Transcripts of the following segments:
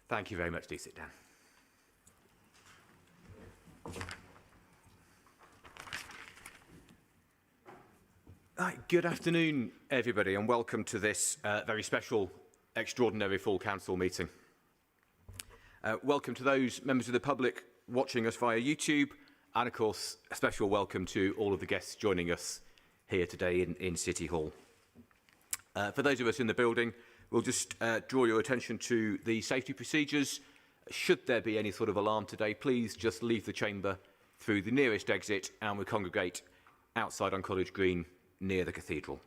Thank you very much. Do sit down. Right, good afternoon, everybody, and welcome to this very special, extraordinary full council meeting. Welcome to those members of the public watching us via YouTube, and of course, a special welcome to all of the guests joining us here today in City Hall. For those of us in the building, we'll just draw your attention to the safety procedures. Should there be any sort of alarm today, please just leave the chamber through the nearest exit and we'll congregate outside on College Green near the cathedral.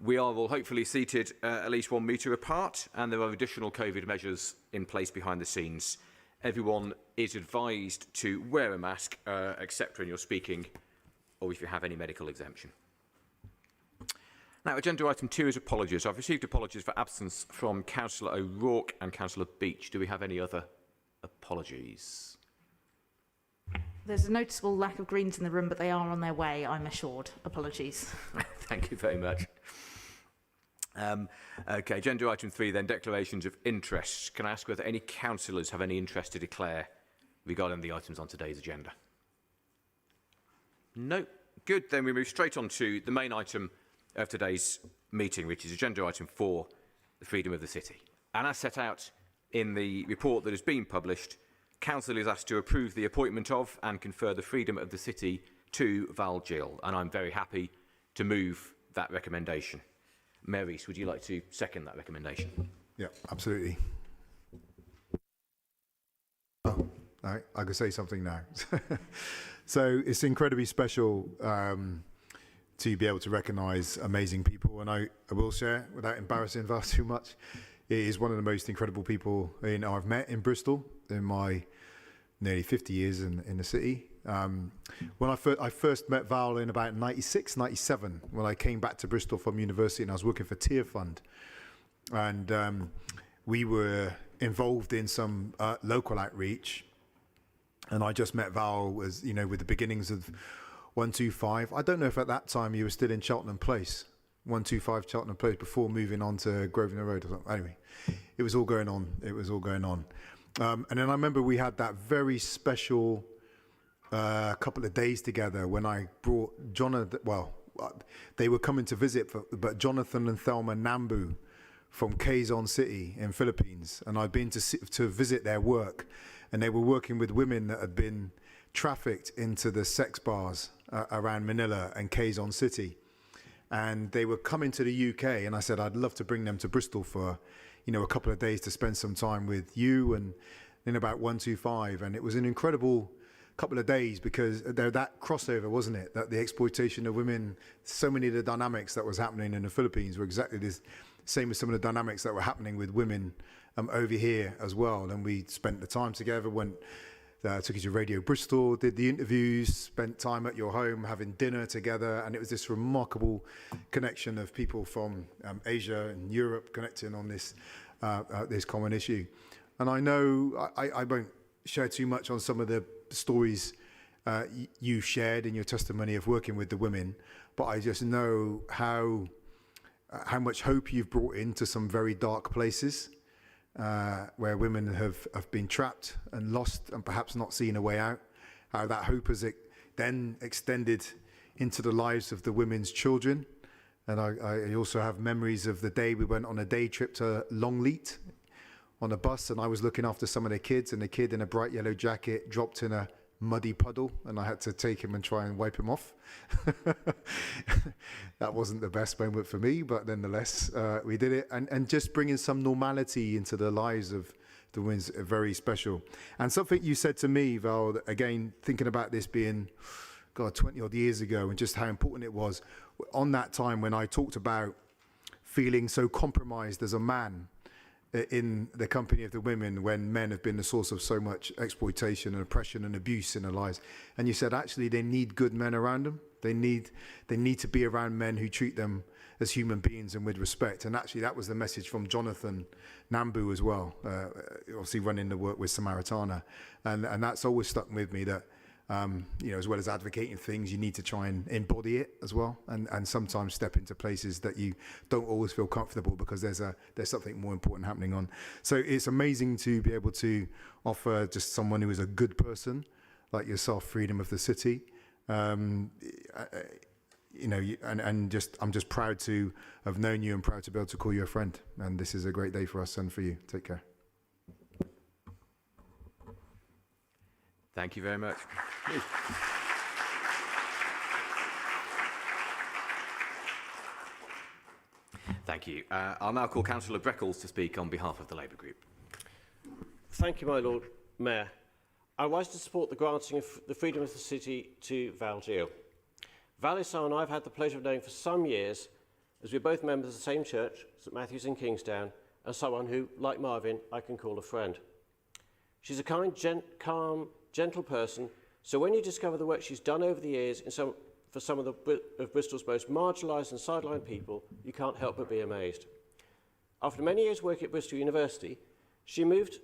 We are all hopefully seated at least 1 metre apart, and there are additional COVID measures in place behind the scenes. Everyone is advised to wear a mask, except when you're speaking or if you have any medical exemption. Now, agenda item 2 is apologies. I've received apologies for absence from Councillor O'Rourke and Councillor Beach. Do we have any other apologies? There's a noticeable lack of Greens in the room, but they are on their way, I'm assured. Apologies. Thank you very much. Okay, agenda item 3 then, declarations of interest. Can I ask whether any councillors have any interest to declare regarding the items on today's agenda? No. Good, then we move straight on to the main item of today's meeting, which is agenda item 4, the freedom of the city. And as set out in the report that has been published, Council is asked to approve the appointment of and confer the freedom of the city to Val Jeal, and I'm very happy to move that recommendation. Maurice, would you like to second that recommendation? Yeah, absolutely. Oh, all right, I can say something now. So it's incredibly special to be able to recognise amazing people, and I will share, without embarrassing Val too much, it is one of the most incredible people I've met in Bristol in my nearly 50 years in the city. When I first met Val in about 96, 97, when I came back to Bristol from university and I was working for Tier Fund. And we were involved in some local outreach. And I just met Val as, with the beginnings of 125. I don't know if at that time you were still in Cheltenham Place, 125 Cheltenham Place, before moving on to Grosvenor Road or something. Anyway, it was all going on. And then I remember we had that very special couple of days together when I brought Jonathan, they were coming to visit, but Jonathan and Thelma Nambu from Quezon City in Philippines, and I'd been to visit their work, and they were working with women that had been trafficked into the sex bars around Manila and Quezon City. And they were coming to the UK, and I said, I'd love to bring them to Bristol for, a couple of days to spend some time with you and in about 125. And it was an incredible couple of days because that crossover, wasn't it? That the exploitation of women, so many of the dynamics that was happening in the Philippines were exactly the same as some of the dynamics that were happening with women over here as well. And we spent the time together, took you to Radio Bristol, did the interviews, spent time at your home having dinner together, and it was this remarkable connection of people from Asia and Europe connecting on this common issue. And I know I won't share too much on some of the stories you shared in your testimony of working with the women, but I just know how much hope you've brought into some very dark places. Where women have been trapped and lost and perhaps not seen a way out, how that hope has then extended into the lives of the women's children. And I also have memories of the day we went on a day trip to Longleat on a bus, and I was looking after some of the kids, and the kid in a bright yellow jacket dropped in a muddy puddle, and I had to take him and try and wipe him off. That wasn't the best moment for me, but nonetheless, we did it. And just bringing some normality into the lives of the women is very special. And something you said to me, Val, again, thinking about this being, 20 odd years ago, and just how important it was on that time when I talked about feeling so compromised as a man in the company of the women when men have been the source of so much exploitation and oppression and abuse in their lives. And you said actually they need good men around them. They need to be around men who treat them as human beings and with respect. And actually that was the message from Jonathan Nambu as well, obviously running the work with Samaritana. And that's always stuck with me, that You know, as well as advocating things, you need to try and embody it as well, and sometimes step into places that you don't always feel comfortable because there's something more important happening on. So it's amazing to be able to offer just someone who is a good person like yourself freedom of the city. You know, I'm just proud to have known you and proud to be able to call you a friend. And this is a great day for us and for you. Take care. Thank you very much. Thank you. I'll now call Councillor Breckles to speak on behalf of the Labour Group. Thank you, my Lord Mayor. I rise to support the granting of the freedom of the city to Val Jeal. Val is someone I've had the pleasure of knowing for some years, as we're both members of the same church, St Matthew's in Kingsdown, and someone who, like Marvin, I can call a friend. She's a kind, calm, gentle person, so when you discover the work she's done over the years for some of Bristol's most marginalised and sidelined people, you can't help but be amazed. After many years working at Bristol University, she moved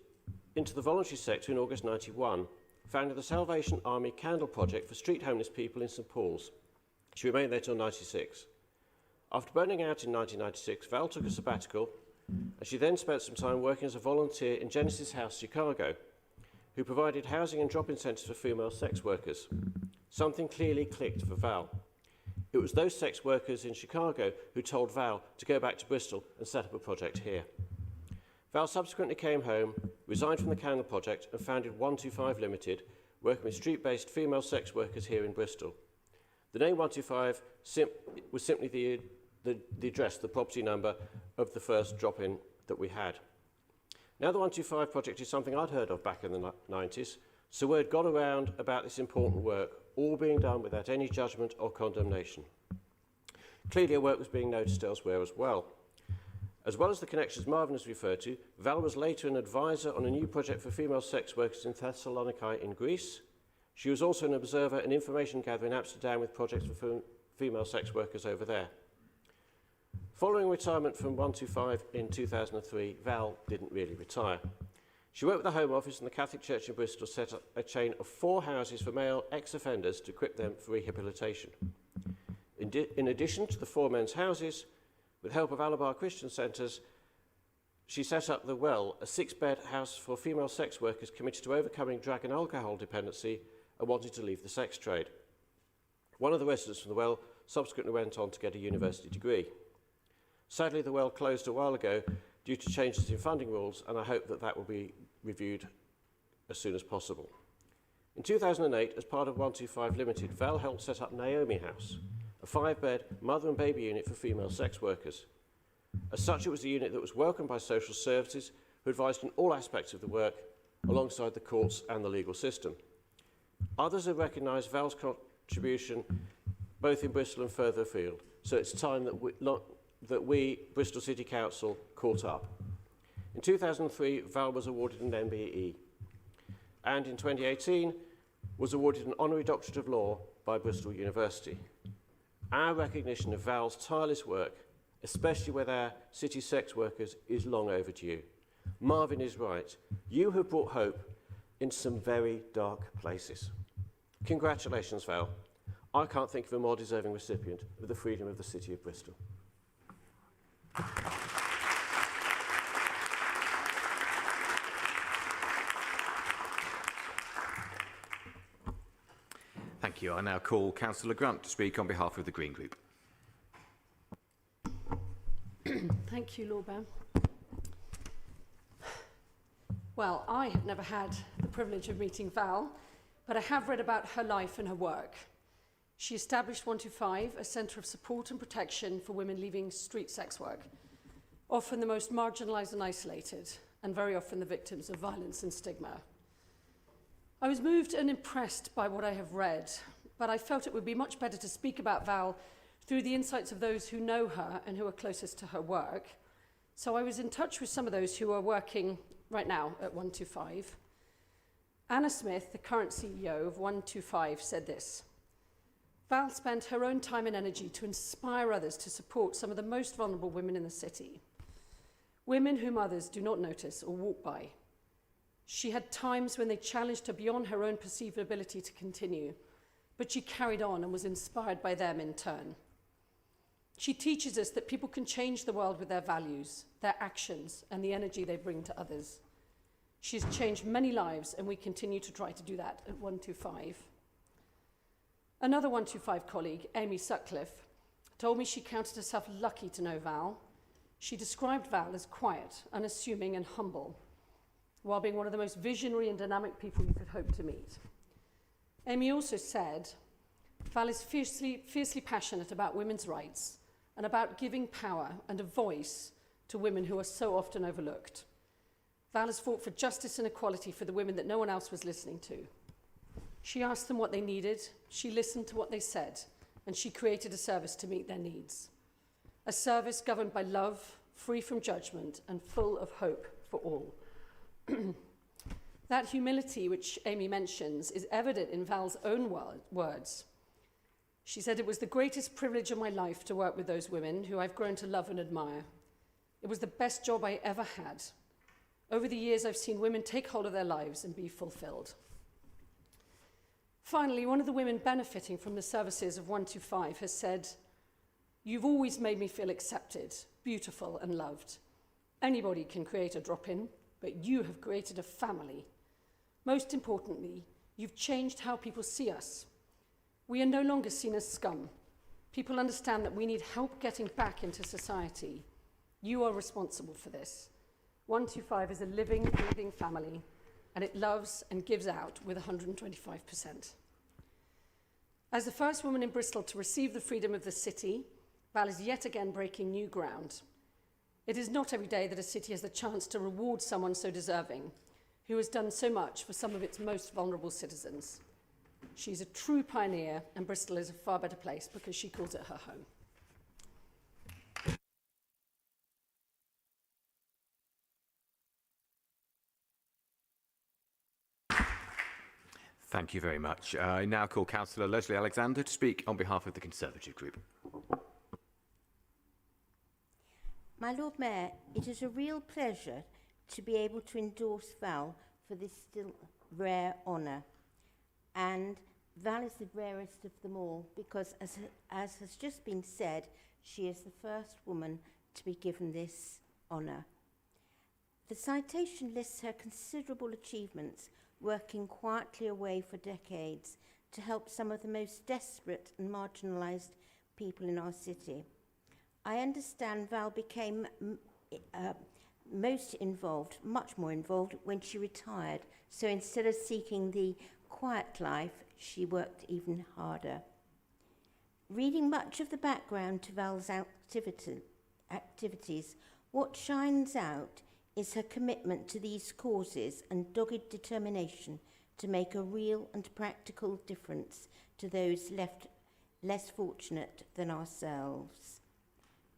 into the voluntary sector in August 91, founded the Salvation Army Candle Project for street homeless people in St Paul's. She remained there till 96. After burning out in 1996, Val took a sabbatical, and she then spent some time working as a volunteer in Genesis House, Chicago, who provided housing and drop-in centres for female sex workers. Something clearly clicked for Val. It was those sex workers in Chicago who told Val to go back to Bristol and set up a project here. Val subsequently came home, resigned from the Candle Project and founded 125 Limited, working with street-based female sex workers here in Bristol. The name 125 was simply the address, the property number of the first drop-in that we had. Now the 125 project is something I'd heard of back in the 90s, so word got around about this important work, all being done without any judgment or condemnation. Clearly, her work was being noticed elsewhere as well. As well as the connections Marvin has referred to, Val was later an advisor on a new project for female sex workers in Thessaloniki in Greece. She was also an observer and information gatherer in Amsterdam with projects for female sex workers over there. Following retirement from 125 in 2003, Val didn't really retire. She worked with the Home Office and the Catholic Church in Bristol set up a chain of 4 houses for male ex-offenders to equip them for rehabilitation. In addition to the 4 men's houses, with help of Alabar Christian Centres, she set up The Well, a 6-bed house for female sex workers committed to overcoming drug and alcohol dependency and wanted to leave the sex trade. One of the residents from The Well subsequently went on to get a university degree. Sadly, The Well closed a while ago due to changes in funding rules, and I hope that that will be reviewed as soon as possible. In 2008, as part of 125 Limited, Val helped set up Naomi House, a 5-bed mother and baby unit for female sex workers. As such, it was a unit that was welcomed by social services, who advised on all aspects of the work, alongside the courts and the legal system. Others have recognised Val's contribution both in Bristol and further afield, so it's time that we, Bristol City Council, caught up. In 2003, Val was awarded an MBE, and in 2018 was awarded an Honorary Doctorate of Law by Bristol University. Our recognition of Val's tireless work, especially with our city sex workers, is long overdue. Marvin is right. You have brought hope into some very dark places. Congratulations, Val. I can't think of a more deserving recipient of the freedom of the City of Bristol. Thank you. I now call Councillor Grunt to speak on behalf of the Green Group. Thank you, Lord Mayor. Well, I have never had the privilege of meeting Val, but I have read about her life and her work. She established 125, a centre of support and protection for women leaving street sex work, often the most marginalised and isolated, and very often the victims of violence and stigma. I was moved and impressed by what I have read, but I felt it would be much better to speak about Val through the insights of those who know her and who are closest to her work. So I was in touch with some of those who are working right now at 125. Anna Smith, the current CEO of 125, said this: Val spent her own time and energy to inspire others to support some of the most vulnerable women in the city, women whom others do not notice or walk by. She had times when they challenged her beyond her own perceived ability to continue, but she carried on and was inspired by them in turn. She teaches us that people can change the world with their values, their actions, and the energy they bring to others. She's changed many lives, and we continue to try to do that at 125. Another 125 colleague, Amy Sutcliffe, told me she counted herself lucky to know Val. She described Val as quiet, unassuming, and humble, while being one of the most visionary and dynamic people you could hope to meet. Amy also said, Val is fiercely passionate about women's rights and about giving power and a voice to women who are so often overlooked. Val has fought for justice and equality for the women that no one else was listening to. She asked them what they needed, she listened to what they said, and she created a service to meet their needs. A service governed by love, free from judgment, and full of hope for all. That humility which Amy mentions is evident in Val's own words. She said, "It was the greatest privilege of my life to work with those women who I've grown to love and admire. It was the best job I ever had. Over the years, I've seen women take hold of their lives and be fulfilled." Finally, one of the women benefiting from the services of 125 has said, "You've always made me feel accepted, beautiful, and loved. Anybody can create a drop-in, but you have created a family. Most importantly, you've changed how people see us. We are no longer seen as scum. People understand that we need help getting back into society. You are responsible for this. 125 is a living, breathing family, and it loves and gives out with 125%. As the first woman in Bristol to receive the freedom of the city, Val is yet again breaking new ground. It is not every day that a city has the chance to reward someone so deserving, who has done so much for some of its most vulnerable citizens. She's a true pioneer, and Bristol is a far better place because she calls it her home. Thank you very much. I now call Councillor Alexander to speak on behalf of the Conservative Group. My Lord Mayor, it is a real pleasure to be able to endorse Val for this still rare honour. And Val is the rarest of them all because, as has just been said, she is the first woman to be given this honour. The citation lists her considerable achievements, working quietly away for decades to help some of the most desperate and marginalised people in our city. I understand Val became much more involved when she retired. So instead of seeking the quiet life, she worked even harder. Reading much of the background to Val's activities, what shines out is her commitment to these causes and dogged determination to make a real and practical difference to those left less fortunate than ourselves.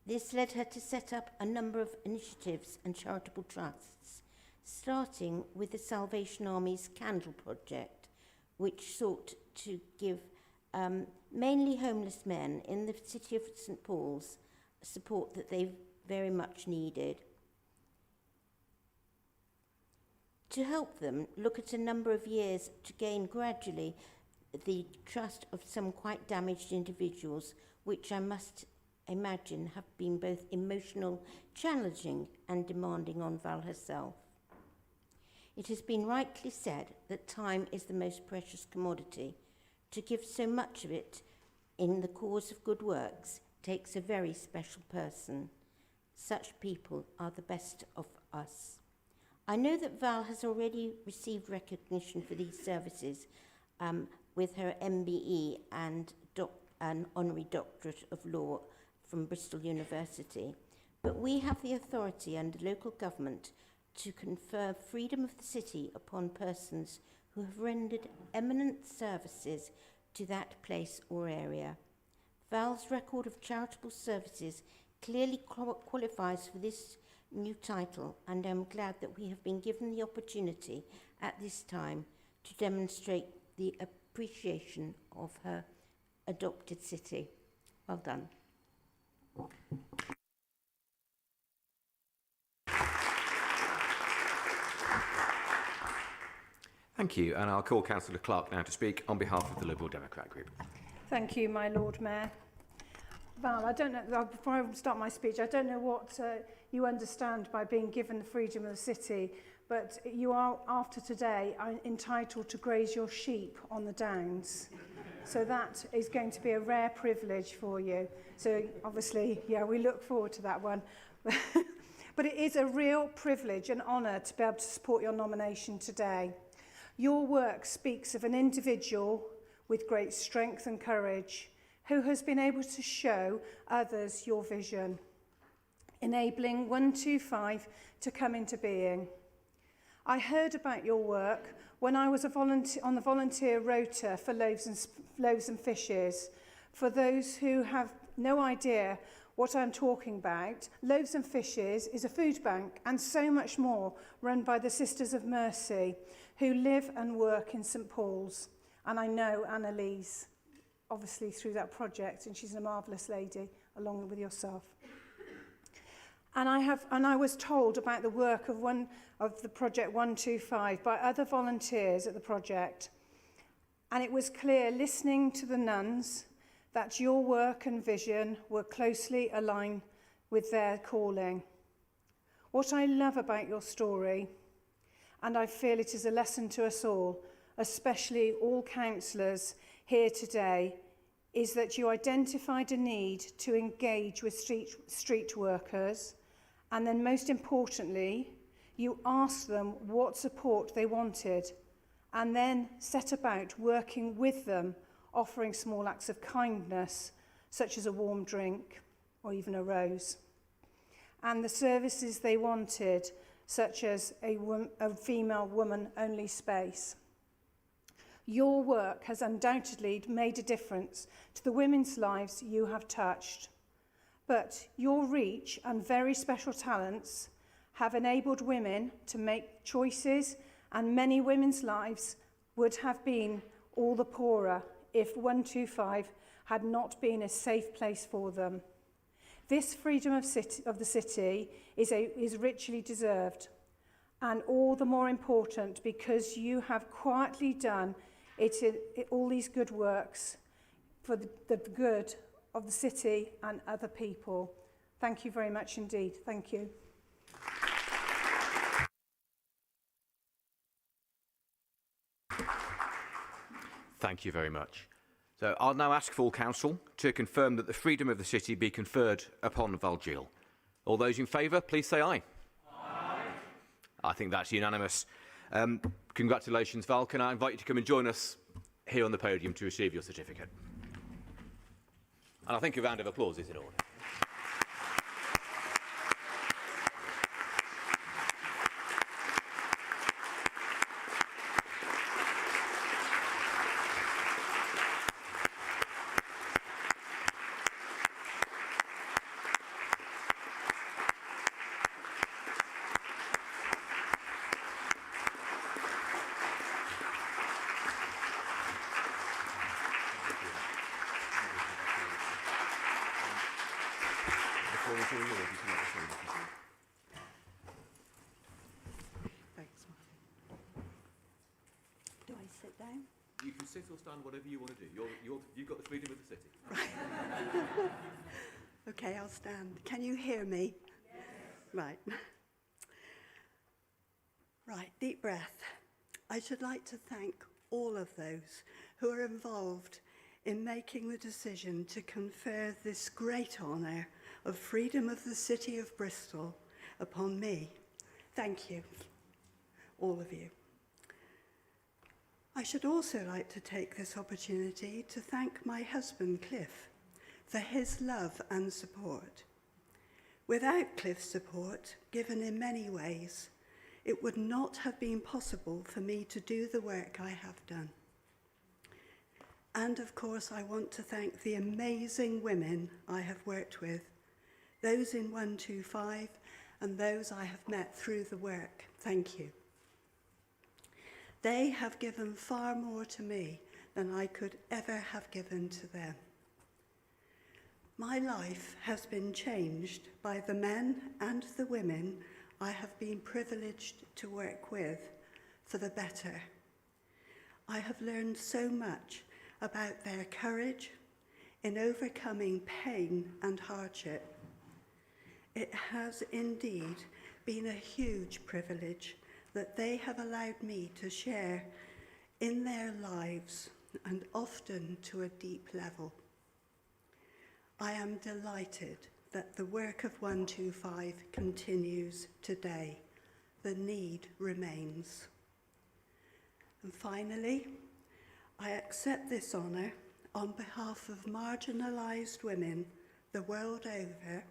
This led her to set up a number of initiatives and charitable trusts, starting with the Salvation Army's Candle Project, which sought to give mainly homeless men in the city of St Paul's support that they very much needed. To help them look at a number of years to gain gradually the trust of some quite damaged individuals, which I must imagine have been both emotional, challenging and demanding on Val herself. It has been rightly said that time is the most precious commodity. To give so much of it in the cause of good works takes a very special person. Such people are the best of us. I know that Val has already received recognition for these services with her MBE and an honorary doctorate of law from Bristol University, but we have the authority under local government to confer freedom of the city upon persons who have rendered eminent services to that place or area. Val's record of charitable services clearly qualifies for this new title, and I'm glad that we have been given the opportunity at this time to demonstrate the appreciation of her adopted city. Well done. Thank you, and I'll call Councillor Clark now to speak on behalf of the Liberal Democrat Group. Thank you, my Lord Mayor. Val, I don't know, before I start my speech, I don't know what you understand by being given the freedom of the city, but you are, after today, are entitled to graze your sheep on the downs. So that is going to be a rare privilege for you. So obviously, yeah, we look forward to that one. But it is a real privilege and honour to be able to support your nomination today. Your work speaks of an individual with great strength and courage who has been able to show others your vision, enabling 125 to come into being. I heard about your work when I was on the volunteer rota for Loaves and Fishes. For those who have no idea what I'm talking about, Loaves and Fishes is a food bank and so much more run by the Sisters of Mercy who live and work in St Paul's. And I know Annalise, obviously through that project, and she's a marvellous lady, along with yourself. And I was told about the work of the Project 125 by other volunteers at the project. And it was clear, listening to the nuns, that your work and vision were closely aligned with their calling. What I love about your story, and I feel it is a lesson to us all, especially all councillors here today, is that you identified a need to engage with street workers, and then most importantly, you asked them what support they wanted, and then set about working with them, offering small acts of kindness, such as a warm drink or even a rose. And the services they wanted, such as a female woman-only space. Your work has undoubtedly made a difference to the women's lives you have touched. But your reach and very special talents have enabled women to make choices, and many women's lives would have been all the poorer if 125 had not been a safe place for them. This freedom of the city is richly deserved, and all the more important because you have quietly done all these good works for the good of the city and other people. Thank you very much indeed. Thank you. Thank you very much. So I'll now ask full council to confirm that the freedom of the city be conferred upon Val Jeal. All those in favour, please say aye. Aye. I think that's unanimous. Congratulations, Val. Can I invite you to come and join us here on the podium to receive your certificate? And I think a round of applause is in order. Thanks. Do I sit down? You can sit or stand, whatever you want to do. You've got the freedom of the city. Okay, I'll stand. Can you hear me? Yes. Right. Right, deep breath. I should like to thank all of those who are involved in making the decision to confer this great honour of freedom of the city of Bristol upon me. Thank you, all of you. I should also like to take this opportunity to thank my husband, Cliff, for his love and support. Without Cliff's support, given in many ways, it would not have been possible for me to do the work I have done. And of course, I want to thank the amazing women I have worked with, those in 125 and those I have met through the work. Thank you. They have given far more to me than I could ever have given to them. My life has been changed by the men and the women I have been privileged to work with for the better. I have learned so much about their courage in overcoming pain and hardship. It has indeed been a huge privilege that they have allowed me to share in their lives, and often to a deep level. I am delighted that the work of 125 continues today. The need remains. And finally, I accept this honour on behalf of marginalised women the world over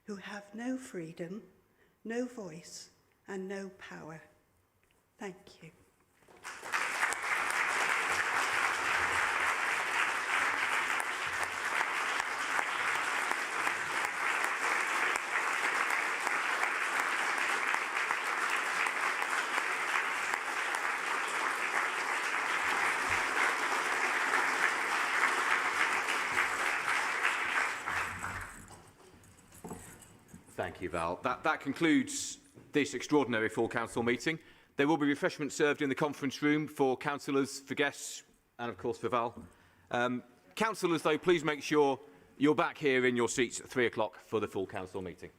who have no freedom, no voice, and no power. Thank you. Thank you, Val. That concludes this extraordinary full council meeting. There will be refreshments served in the conference room for councillors, for guests, and of course for Val. Councillors, though, please make sure you're back here in your seats at 3 o'clock for the full council meeting.